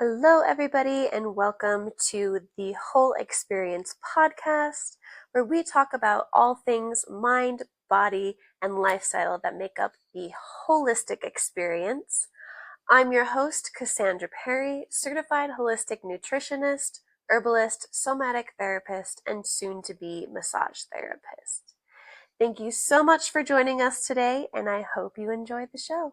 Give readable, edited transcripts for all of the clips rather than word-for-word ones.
Hello, everybody, and welcome to the Whole Experience podcast, where we talk about all things mind, body, and lifestyle that make up the holistic experience. I'm your host, Cassandra Perry, certified holistic nutritionist, herbalist, somatic therapist, and soon to be massage therapist. Thank you so much for joining us today, and I hope you enjoy the show.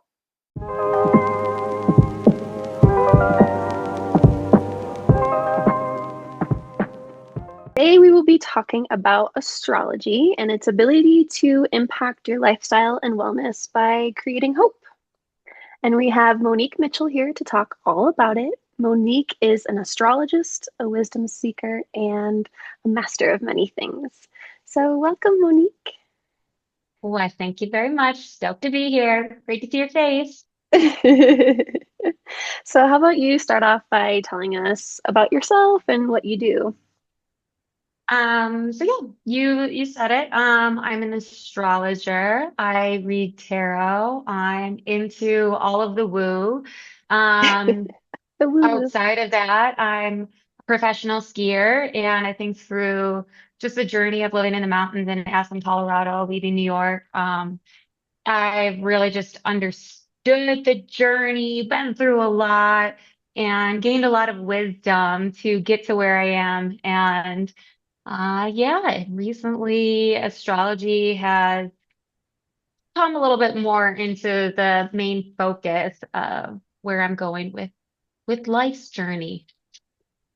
Today, we will be talking about astrology and its ability to impact your lifestyle and wellness by creating hope. And we have Monique Mitchell here to talk all about it. Monique is an astrologist, a wisdom seeker, and a master of many things. So, welcome, Monique. Why, thank you very much. Stoked to be here. Great to see your face. So, how about you start off by telling us about yourself and what you do? So yeah, you said it. I'm an astrologer. I read tarot. I'm into all of the woo. Um, The woo. Outside of that, I'm a professional skier, and I think through just the journey of living in the mountains in Aspen, Colorado, leaving New York, I've really just understood the journey, been through a lot, and gained a lot of wisdom to get to where I am. And yeah, recently astrology has come a little bit more into the main focus of where I'm going with life's journey.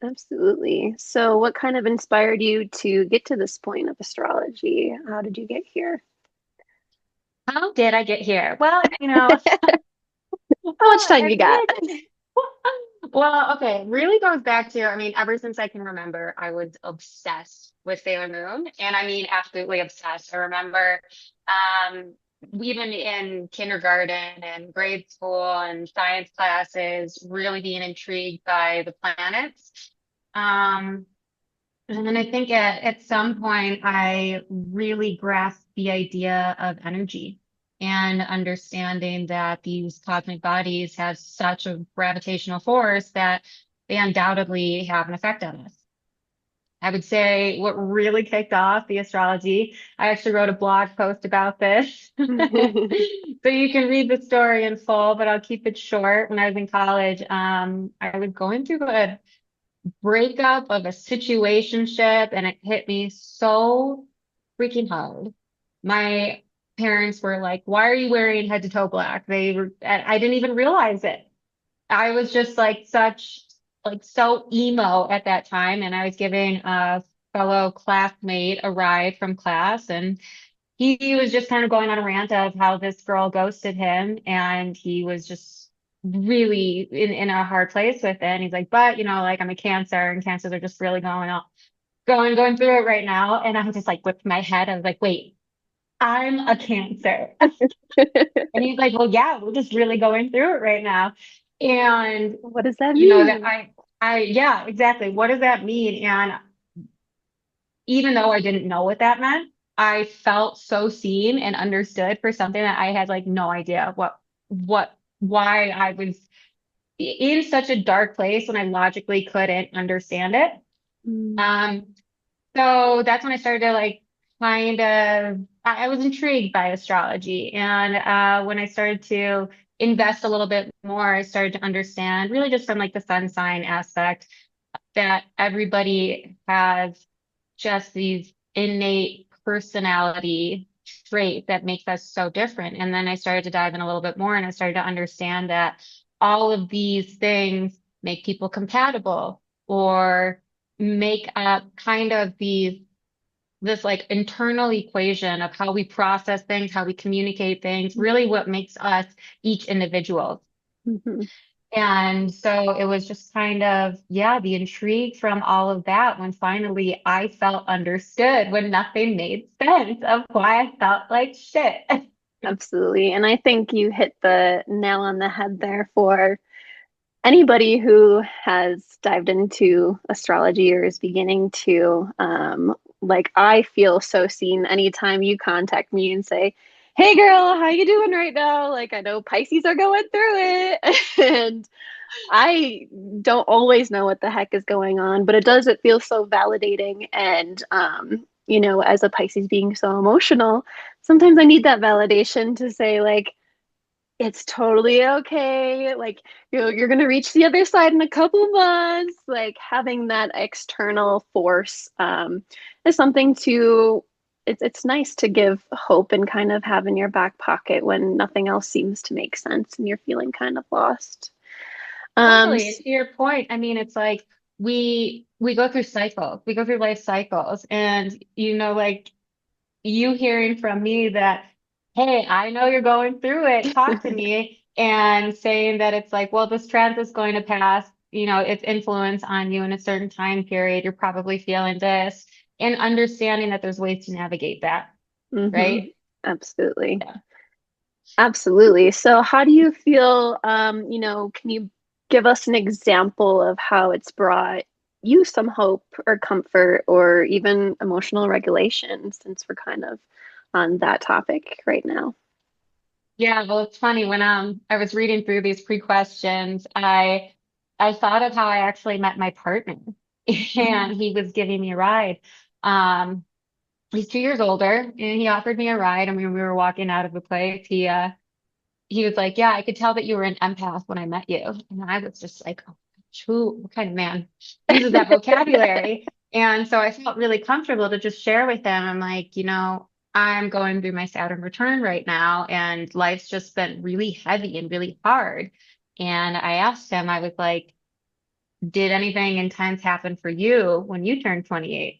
Absolutely. So, what kind of inspired you to get to this point of astrology? How did you get here? How did I get here? Well, you know, How much time you it got? really well, okay, really goes back to, I mean, ever since I can remember, I was obsessed with Sailor Moon, and I mean, absolutely obsessed. I remember, even in kindergarten and grade school and science classes, really being intrigued by the planets. Um, and then I think at some point, I really grasped the idea of energy and understanding that these cosmic bodies have such a gravitational force that they undoubtedly have an effect on us. I would say what really kicked off the astrology, I actually wrote a blog post about this. So you can read the story in full, but I'll keep it short. When I was in college, I was going through a breakup of a situationship, and it hit me so freaking hard. My parents were like, "Why are you wearing head to toe black?" They were, and I didn't even realize it. I was just like so emo at that time, and I was giving a fellow classmate a ride from class, and he was just kind of going on a rant of how this girl ghosted him, and he was just really in a hard place with it. And he's like, but like I'm a Cancer, and Cancers are just really going through it right now. And I just like whipped my head. I was like, wait, I'm a Cancer. And he's like, well, yeah, we're just really going through it right now. And What does that that mean? yeah, exactly. What does that mean? And even though I didn't know what that meant, I felt so seen and understood for something that I had like no idea why I was in such a dark place when I logically couldn't understand it. Mm. Um, so that's when I started to like kind of, I was intrigued by astrology. And when I started to invest a little bit more, I started to understand really just from like the sun sign aspect that everybody has just these innate personality trait that makes us so different. And then I started to dive in a little bit more, and I started to understand that all of these things make people compatible or make up kind of this like internal equation of how we process things, how we communicate things, really what makes us each individual. Mhm. And so it was just kind of, yeah, the intrigue from all of that when finally I felt understood when nothing made sense of why I felt like shit. Absolutely. And I think you hit the nail on the head there for anybody who has dived into astrology or is beginning to. Like, I feel so seen anytime you contact me and say, "Hey girl, how you doing right now?" Like, I know Pisces are going through it. And I don't always know what the heck is going on, but it feel so validating. And, as a Pisces being so emotional, sometimes I need that validation to say, like, it's totally okay. Like, you're gonna reach the other side in a couple months. Like, having that external force, is something to, it's nice to give hope and kind of have in your back pocket when nothing else seems to make sense and you're feeling kind of lost. Um, Totally. And to your point, I mean, it's like we go through cycles, we go through life cycles, and like you hearing from me that, hey, I know you're going through it, talk to me, and saying that it's like, well, this trend is going to pass, its influence on you in a certain time period, you're probably feeling this, and understanding that there's ways to navigate that, mhm, right? absolutely. Yeah. Absolutely. So how do you feel, can you give us an example of how it's brought you some hope or comfort or even emotional regulation since we're kind of on that topic right now? Yeah, well, it's funny when I was reading through these pre-questions, I thought of how I actually met my partner, and he was giving me a ride. Um, he's 2 years older, and he offered me a ride. And when we were walking out of the place, he was like, "Yeah, I could tell that you were an empath when I met you." And I was just like, "Oh, what kind of man uses that vocabulary?" And so I felt really comfortable to just share with them. I'm like, I'm going through my Saturn return right now, and life's just been really heavy and really hard. And I asked him, I was like, "Did anything intense happen for you when you turned 28?"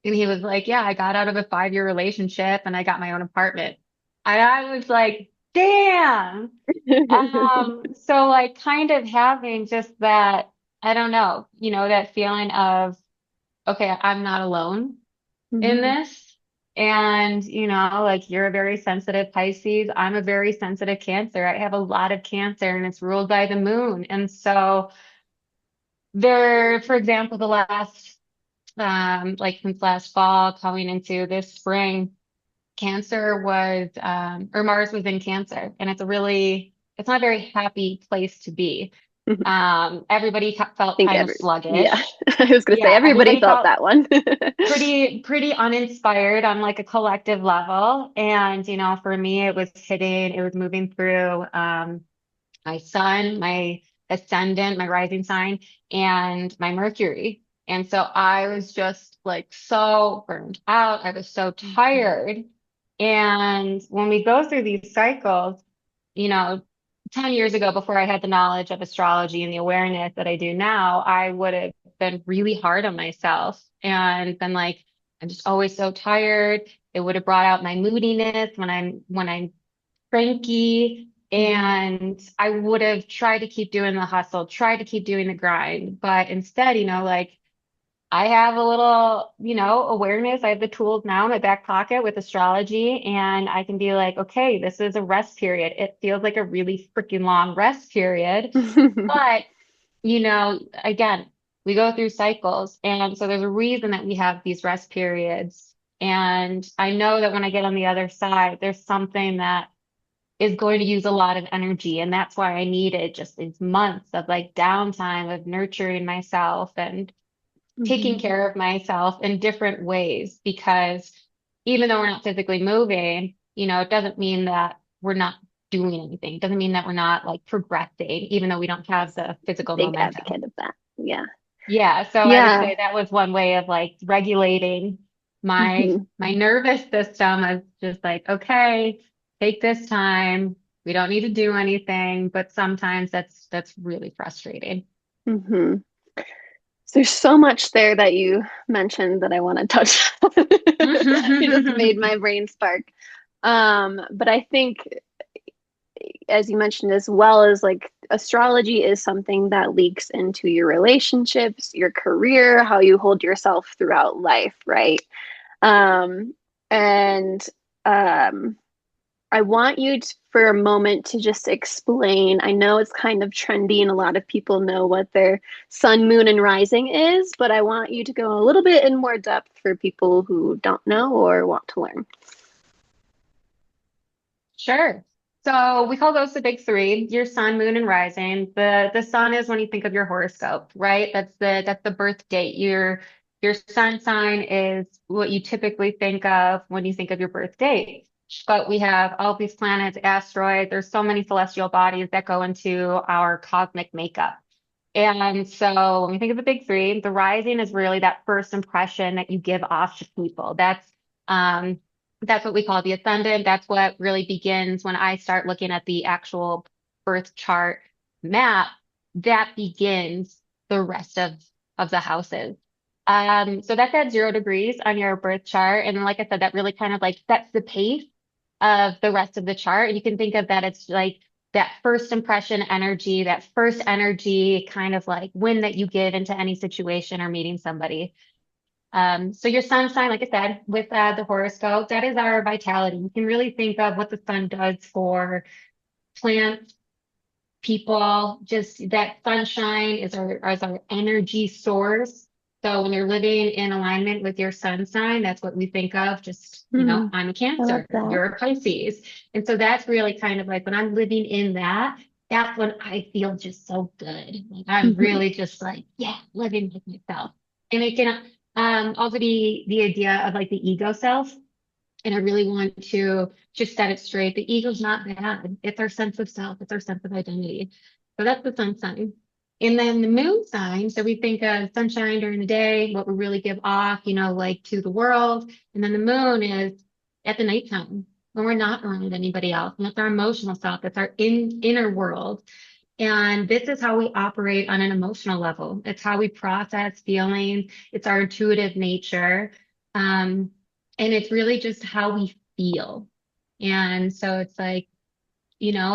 And he was like, "Yeah, I got out of a 5-year relationship and I got my own apartment." And I was like, damn. So like kind of having just that, I don't know, that feeling of, okay, I'm not alone in Mhm. this. And, like you're a very sensitive Pisces. I'm a very sensitive Cancer. I have a lot of Cancer and it's ruled by the moon. And so there, for example, the last, like since last fall, coming into this spring, Cancer was, or Mars was in Cancer, and it's not a very happy place to be. I Everybody felt think kind of yeah, sluggish. I was gonna say Yeah, everybody everybody felt felt that one. pretty uninspired on like a collective level. And, for me, it was moving through, my sun, my ascendant, my rising sign, and my Mercury. And so I was just like so burned out. I was so tired. And when we go through these cycles, you know, 10 years ago, before I had the knowledge of astrology and the awareness that I do now, I would have been really hard on myself and been like, I'm just always so tired. It would have brought out my moodiness when I'm cranky, Mhm. and I would have tried to keep doing the hustle, tried to keep doing the grind. But instead, like I have a little, awareness. I have the tools now in my back pocket with astrology, and I can be like, okay, this is a rest period. It feels like a really freaking long rest period. But, again, we go through cycles. And so there's a reason that we have these rest periods. And I know that when I get on the other side, there's something that is going to use a lot of energy. And that's why I needed just these months of like downtime of nurturing myself and taking Mhm. care of myself in different ways. Because even though we're not physically moving, it doesn't mean that we're not doing anything. It doesn't mean that we're not like progressing, even though we don't have the physical Big momentum. advocate of that. Yeah. Yeah, so I would Yeah. say that was one way of like regulating my Mhm. my nervous system. I was just like, okay, take this time. We don't need to do anything, but sometimes that's really frustrating. Mhm. So there's so much there that you mentioned that I want to touch on. You just made my brain spark. But I think, as you mentioned, as well as like astrology is something that leaks into your relationships, your career, how you hold yourself throughout life, right? Um, and um, I want you to, for a moment to just explain. I know it's kind of trendy and a lot of people know what their sun, moon, and rising is, but I want you to go a little bit in more depth for people who don't know or want to learn. Sure. So we call those the big three, your sun, moon, and rising. The sun is when you think of your horoscope, right? That's the birth date. Your sun sign is what you typically think of when you think of your birth date. But we have all these planets, asteroids, there's so many celestial bodies that go into our cosmic makeup. And so when we think of the big three, the rising is really that first impression that you give off to people. Um that's what we call the ascendant. That's what really begins when I start looking at the actual birth chart map. That begins the rest of the houses. So that's at 0 degrees on your birth chart. And like I said, that really kind of like sets the pace of the rest of the chart. And you can think of that it's like that first impression energy, that first energy kind of like wind that you give into any situation or meeting somebody. So your sun sign, like I said, with the horoscope, that is our vitality. You can really think of what the sun does for plants, people, just that sunshine is our energy source. So when you're living in alignment with your sun sign, that's what we think of. Just, Hmm. I'm a I love Cancer, that. you're a Pisces. And so that's really kind of like when I'm living in that, that's when I feel just so good. Like I'm Hmm. really just like, yeah, living with myself. And it can also be the idea of like the ego self. And I really want to just set it straight. The ego's not bad. It's our sense of self. It's our sense of identity. So that's the sun sign. And then the moon sign. So we think of sunshine during the day, what we really give off, like to the world. And then the moon is at the nighttime when we're not around anybody else. And that's our emotional self. That's our inner world. And this is how we operate on an emotional level. It's how we process feelings. It's our intuitive nature. Um, and it's really just how we feel. And so it's like, you know,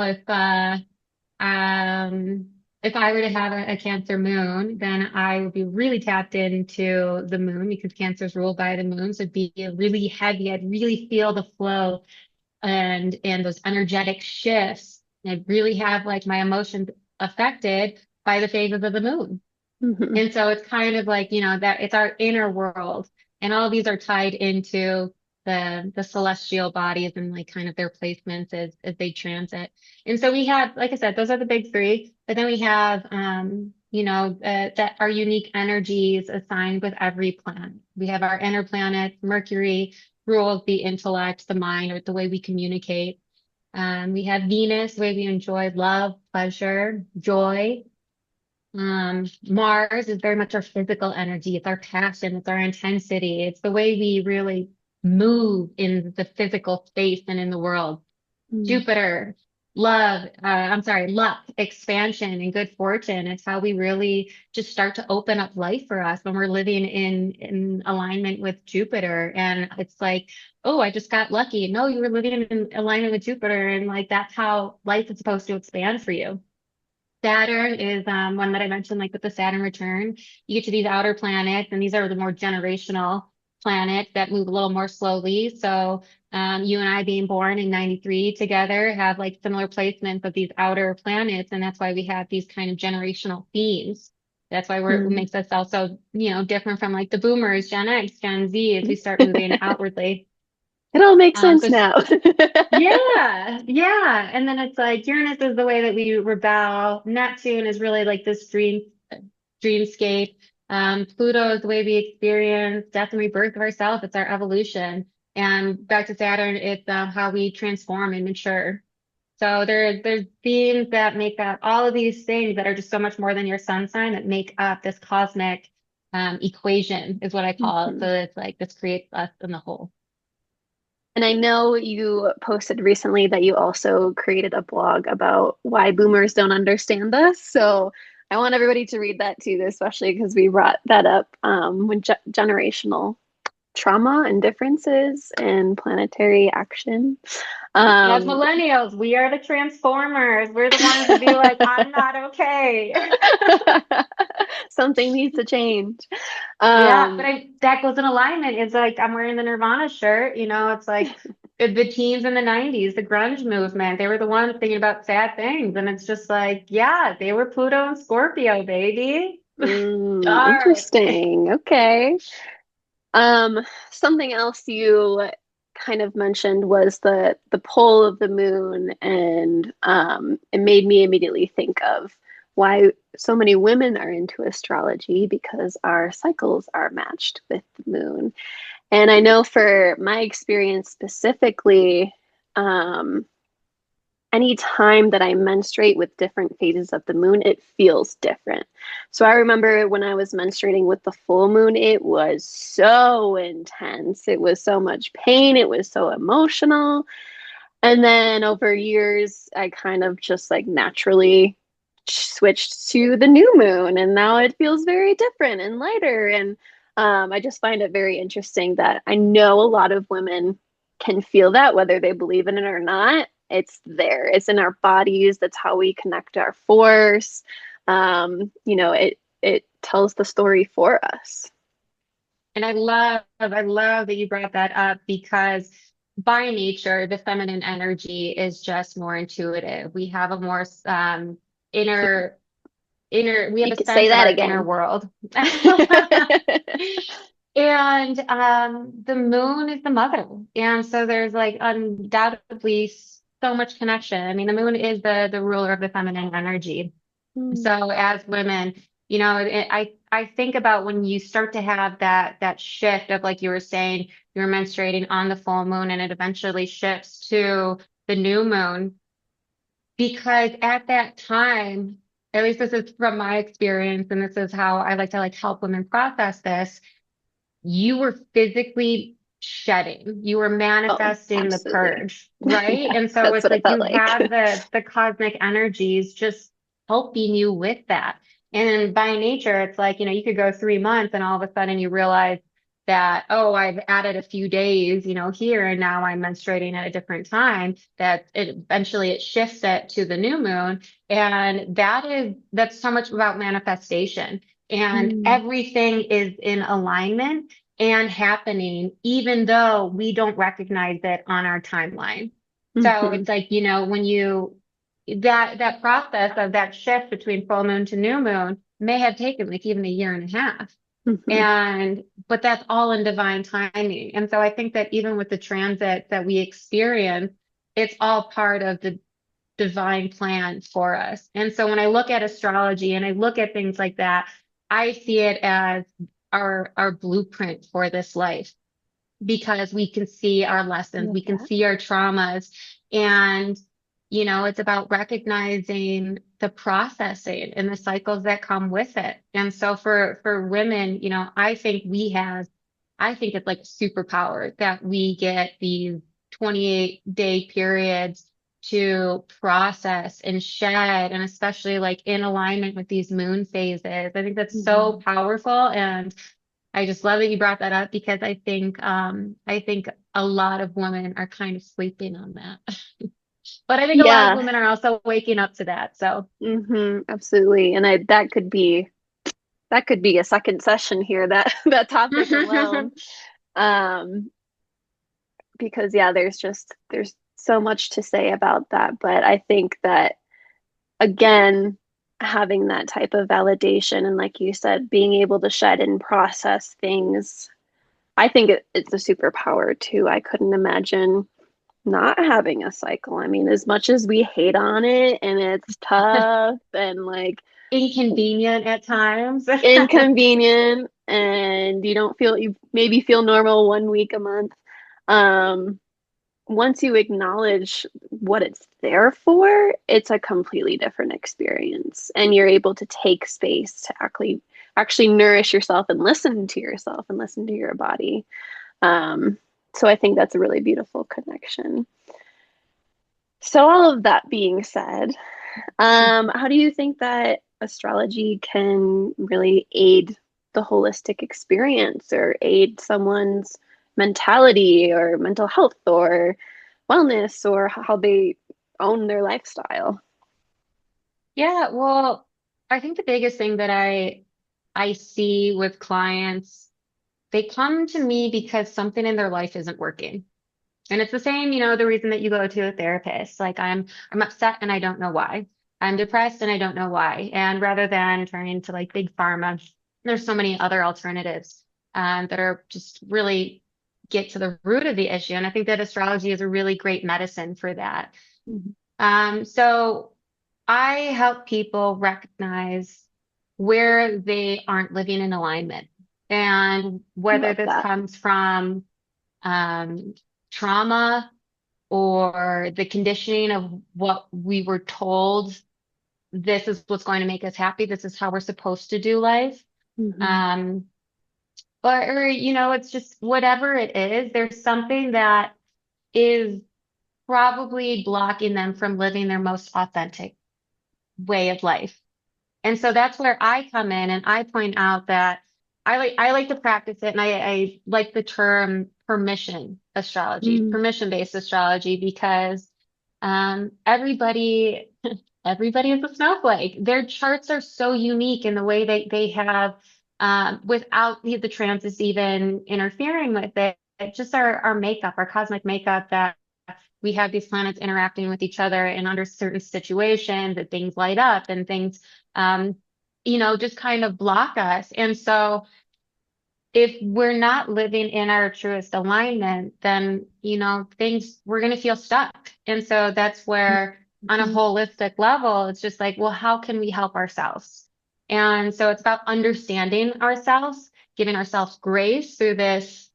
um, if I were to have a Cancer moon, then I would be really tapped into the moon because Cancer is ruled by the moon. So it'd be really heavy. I'd really feel the flow and those energetic shifts. And I really have like my emotions affected by the phases of the moon. Hmm. And so it's kind of like, that it's our inner world. And all these are tied into the celestial bodies and like kind of their placements as they transit. And so we have, like I said, those are the big three, but then we have that our unique energies assigned with every planet. We have our inner planets. Mercury rules the intellect, the mind, or the way we communicate. We have Venus, the way we enjoy love, pleasure, joy. Mars is very much our physical energy. It's our passion. It's our intensity. It's the way we really move in the physical space and in the world. Jupiter, luck, expansion, and good fortune. It's how we really just start to open up life for us when we're living in alignment with Jupiter. And it's like, oh, I just got lucky. No, you were living in alignment with Jupiter, and like that's how life is supposed to expand for you. Saturn is one that I mentioned, like with the Saturn return. You get to these outer planets, and these are the more generational planets that move a little more slowly. So you and I being born in 93 together have like similar placements of these outer planets, and that's why we have these kind of generational themes. That's why it Hmm. makes us also, different from like the boomers, Gen X, Gen Z, as we start moving outwardly. It all makes sense So now. yeah, yeah. And then it's like Uranus is the way that we rebel. Neptune is really like this dreamscape. Pluto is the way we experience death and rebirth of ourselves. It's our evolution. And back to Saturn, it's how we transform and mature. So there's themes that make up all of these things that are just so much more than your sun sign that make up this cosmic equation is what I call it. So Mhm. it's like this creates us in the whole. And I know you posted recently that you also created a blog about why boomers don't understand us. So I want everybody to read that too, especially because we brought that up with generational trauma and differences and planetary action. As Um, millennials, we are the transformers. We're the ones to be like, I'm not okay. something needs to change. Yeah, but Um, that goes in alignment. It's like I'm wearing the Nirvana shirt, it's like the teens in the 90s, the grunge movement, they were the ones thinking about sad things. And it's just like, yeah, they were Pluto and Scorpio, baby. Dark. interesting. Okay. Um, something else you kind of mentioned was the pull of the moon, and it made me immediately think of why so many women are into astrology because our cycles are matched with the moon. And I know for my experience specifically, um, any time that I menstruate with different phases of the moon, it feels different. So I remember when I was menstruating with the full moon, it was so intense. It was so much pain. It was so emotional. And then over years, I kind of just like naturally switched to the new moon, and now it feels very different and lighter. And I just find it very interesting that I know a lot of women can feel that, whether they believe in it or not. It's there. It's in our bodies. That's how we connect our force. It tells the story for us. And I love that you brought that up because by nature, the feminine energy is just more intuitive. We have a more inner we have You a could say sense of that our inner again. world. And the moon is the mother. And so there's like undoubtedly so much connection. I mean, the moon is the ruler of the feminine energy. Mm, So as women, I think about when you start to have that shift of like you were saying, you're menstruating on the full moon and it eventually shifts to the new moon because at that time, at least this is from my experience, and this is how I like to like help women process this, you were physically shedding, you were oh, manifesting the absolutely. purge, right? Yeah, And so that's it's what it like felt you like. have the cosmic energies just helping you with that. And by nature, it's like, you could go 3 months and all of a sudden you realize that, oh, I've added a few days, here, and now I'm menstruating at a different time, that eventually it shifts it to the new moon. And that's so much about manifestation. And Mm, everything is in alignment and happening, even though we don't recognize it on our timeline. So hmm it's like, when that process of that shift between full moon to new moon may have taken like even a year and a half. hmm But that's all in divine timing. And so I think that even with the transit that we experience, it's all part of the divine plan for us. And so when I look at astrology and I look at things like that, I see it as our blueprint for this life because we can see our lessons, Love we can that. see our traumas, and it's about recognizing the processing and the cycles that come with it. And so for women, I think it's like a superpower that we get these 28-day periods to process and shed, and especially like in alignment with these moon phases. I think that's so Mhm. powerful, and I just love that you brought that up because I think a lot of women are kind of sleeping on that. But I think a lot of Yeah, women are also waking up to that. So absolutely. And that could be a second session here, that that topic alone. Um, because yeah, there's so much to say about that. But I think that again, having that type of validation and like you said, being able to shed and process things, I think it's a superpower too. I couldn't imagine not having a cycle. I mean, as much as we hate on it and it's tough and like inconvenient at times. inconvenient and you maybe feel normal 1 week a month. Um, Once you acknowledge what it's there for, it's a completely different experience. And you're able to take space to actually nourish yourself and listen to yourself and listen to your body. Um, so I think that's a really beautiful connection. So all of that being said, how do you think that astrology can really aid the holistic experience or aid someone's mentality or mental health or wellness or how they own their lifestyle? Yeah, well, I think the biggest thing that I see with clients, they come to me because something in their life isn't working. And it's the same, the reason that you go to a therapist. Like I'm upset and I don't know why. I'm depressed and I don't know why. And rather than turning to like big pharma, there's so many other alternatives that are just really get to the root of the issue. And I think that astrology is a really great medicine for that. Mhm. So I help people recognize where they aren't living in alignment, and whether Love this that. comes from um, trauma or the conditioning of what we were told, this is what's going to make us happy. This is how we're supposed to do life. Hmm. Um, or, it's just whatever it is, there's something that is probably blocking them from living their most authentic way of life. And so that's where I come in and I point out that I like to practice it, and I like the term permission astrology, Mm. permission-based astrology, because everybody everybody is a snowflake. Their charts are so unique in the way they have without the transits even interfering with it, just our makeup, our cosmic makeup, that we have these planets interacting with each other and under certain situations that things light up and things um, just kind of block us. And so if we're not living in our truest alignment, then, we're going to feel stuck. And so that's where, on a Mhm. holistic level, it's just like, well, how can we help ourselves? And so it's about understanding ourselves, giving ourselves grace through this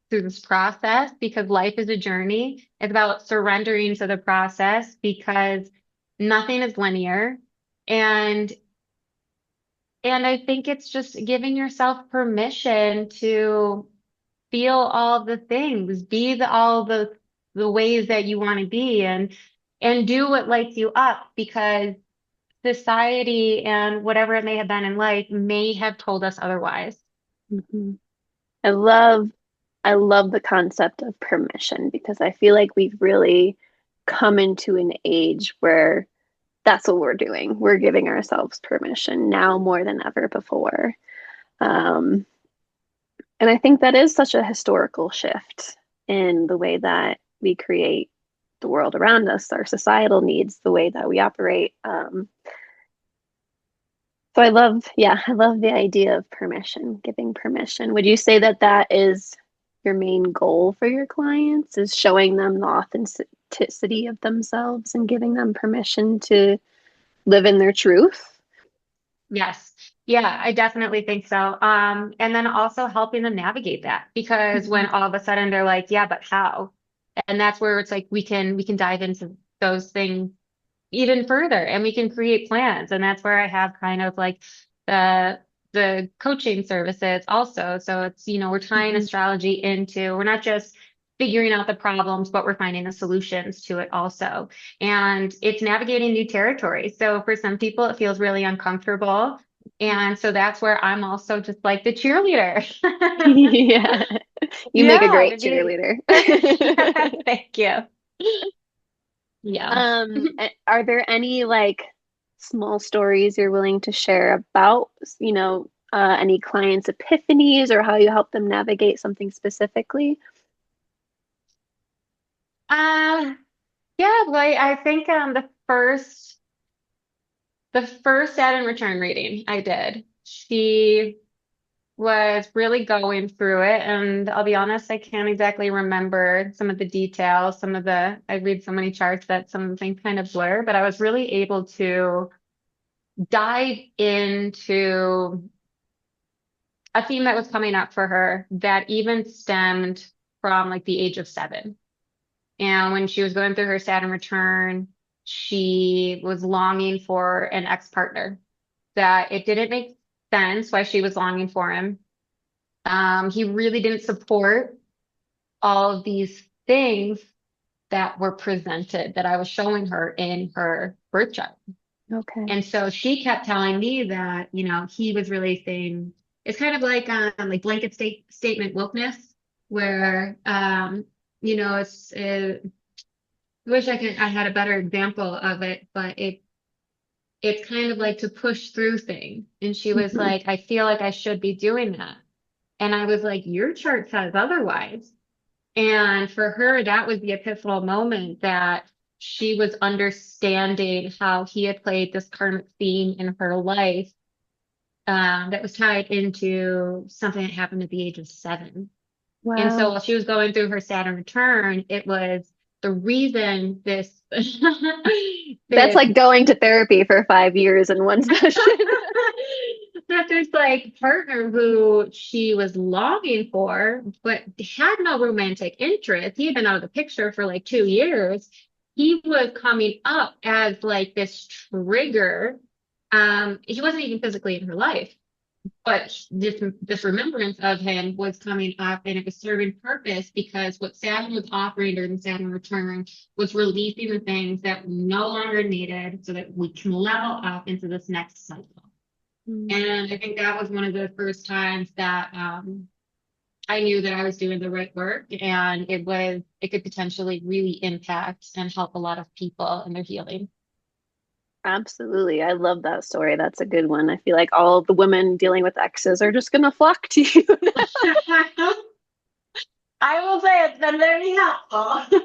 process, because life is a journey. It's about surrendering to the process, because nothing is linear. And and I think it's just giving yourself permission to feel all the things, be all the ways that you want to be, and do what lights you up, because society and whatever it may have been in life may have told us otherwise. Mhm. I love I love the concept of permission because I feel like we've really come into an age where that's what we're doing. We're giving ourselves permission now more than ever before. Um, and I think that is such a historical shift in the way that we create the world around us, our societal needs, the way that we operate. So I love the idea of permission, giving permission. Would you say that that is your main goal for your clients, is showing them the authenticity of themselves and giving them permission to live in their truth? Yes. Yeah, I definitely think so. And then also helping them navigate that, because when Mhm. all of a sudden they're like, yeah, but how? And that's where it's like we can dive into those things even further, and we can create plans. And that's where I have kind of like the the coaching services also. So it's, we're tying Mhm. astrology into, we're not just figuring out the problems, but we're finding the solutions to it also. And it's navigating new territory. So for some people, it feels really uncomfortable. And so that's where I'm also just like the cheerleader. Yeah, you make a Yeah, great cheerleader. thank you. Yeah. Are there any like small stories you're willing to share about, any clients' epiphanies or how you help them navigate something specifically? Uh, yeah, like I think the first Saturn return reading I did, she was really going through it, and I'll be honest, I can't exactly remember some of the details. I read so many charts that some things kind of blur, but I was really able to dive into a theme that was coming up for her that even stemmed from like the age of 7. And when she was going through her Saturn return, she was longing for an ex-partner, that it didn't make sense why she was longing for him. He really didn't support all of these things that were presented, that I was showing her in her birth chart. Okay. And so she kept telling me that, he was really saying, it's kind of like blanket statement wokeness, where, I wish I had a better example of it, but it's kind of like to push through things. And she was Hmm. like, I feel like I should be doing that. And I was like, your chart says otherwise. And for her, that was the epiphanal moment, that she was understanding how he had played this karmic theme in her life, that was tied into something that happened at the age of 7. And so Wow. while she was going through her Saturn return, it was the reason this That's this like going to therapy for 5 years in one session. that this like partner who she was longing for, but had no romantic interest. He had been out of the picture for like 2 years. He was coming up as like this trigger. He wasn't even physically in her life, but this remembrance of him was coming up and it was serving purpose because what Saturn was offering during the Saturn return was releasing the things that we no longer needed so that we can level up into this next cycle. Mm, And I think that was one of the first times that I knew that I was doing the right work and it could potentially really impact and help a lot of people in their healing. absolutely. I love that story. That's a good one. I feel like all the women dealing with exes are just gonna flock to you. I will say it's been very helpful.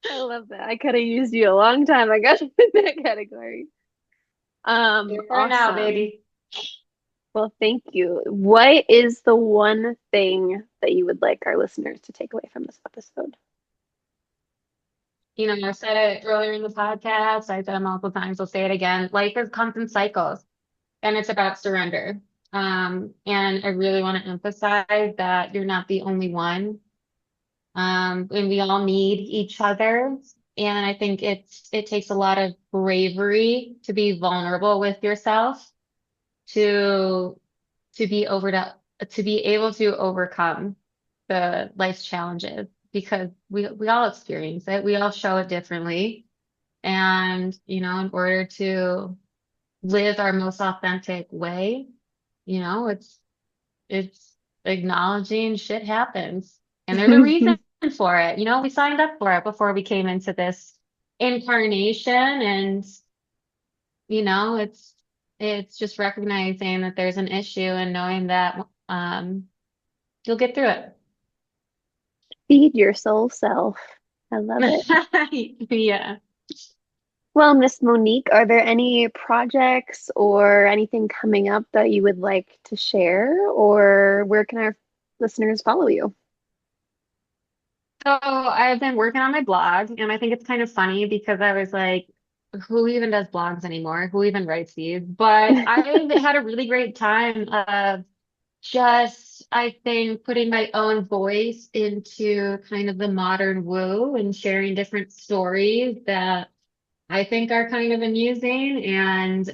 I love that. I could have used you a long time ago in that category. Here for now, Awesome. baby. Well, thank you. What is the one thing that you would like our listeners to take away from this episode? I said it earlier in the podcast. I said it multiple times. I'll say it again. Life comes in cycles, and it's about surrender. And I really want to emphasize that you're not the only one. And we all need each other. And I think it takes a lot of bravery to be vulnerable with yourself to to be over to be able to overcome the life's challenges because we all experience it. We all show it differently. And, in order to live our most authentic way, it's acknowledging shit happens. And there's a reason for it. We signed up for it before we came into this incarnation. And, it's just recognizing that there's an issue and knowing that you'll get through Feed your soul self. I love it. it. Yeah. Well, Miss Monique, are there any projects or anything coming up that you would like to share, or where can our listeners follow you? So I've been working on my blog, and I think it's kind of funny because I was like, who even does blogs anymore? Who even writes these? But I've had a really great time of just, I think, putting my own voice into kind of the modern woo and sharing different stories that I think are kind of amusing and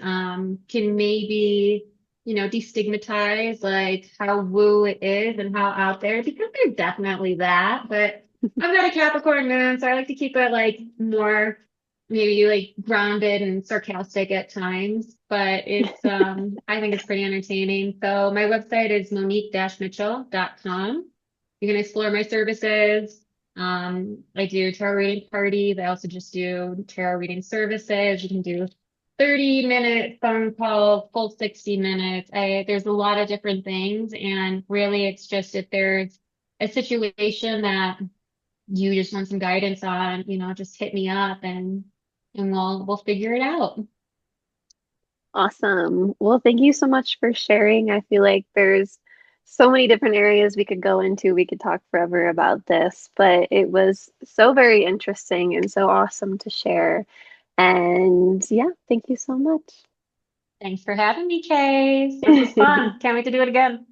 can maybe, destigmatize like how woo it is and how out there because there's definitely that. But I've got a Capricorn moon, so I like to keep it like more maybe like grounded and sarcastic at times. But I think it's pretty entertaining. So my website is monique-mitchell.com. You can explore my services. I do tarot reading parties. I also just do tarot reading services. You can do 30-minute phone call, full 60 minutes. There's a lot of different things. And really, it's just if there's a situation that you just want some guidance on, just hit me up and we'll figure it out. Awesome. Well, thank you so much for sharing. I feel like there's so many different areas we could go into. We could talk forever about this, but it was so very interesting and so awesome to share. And yeah, thank you so much. Thanks for having me, Chase. This was fun. Can't wait to do it again.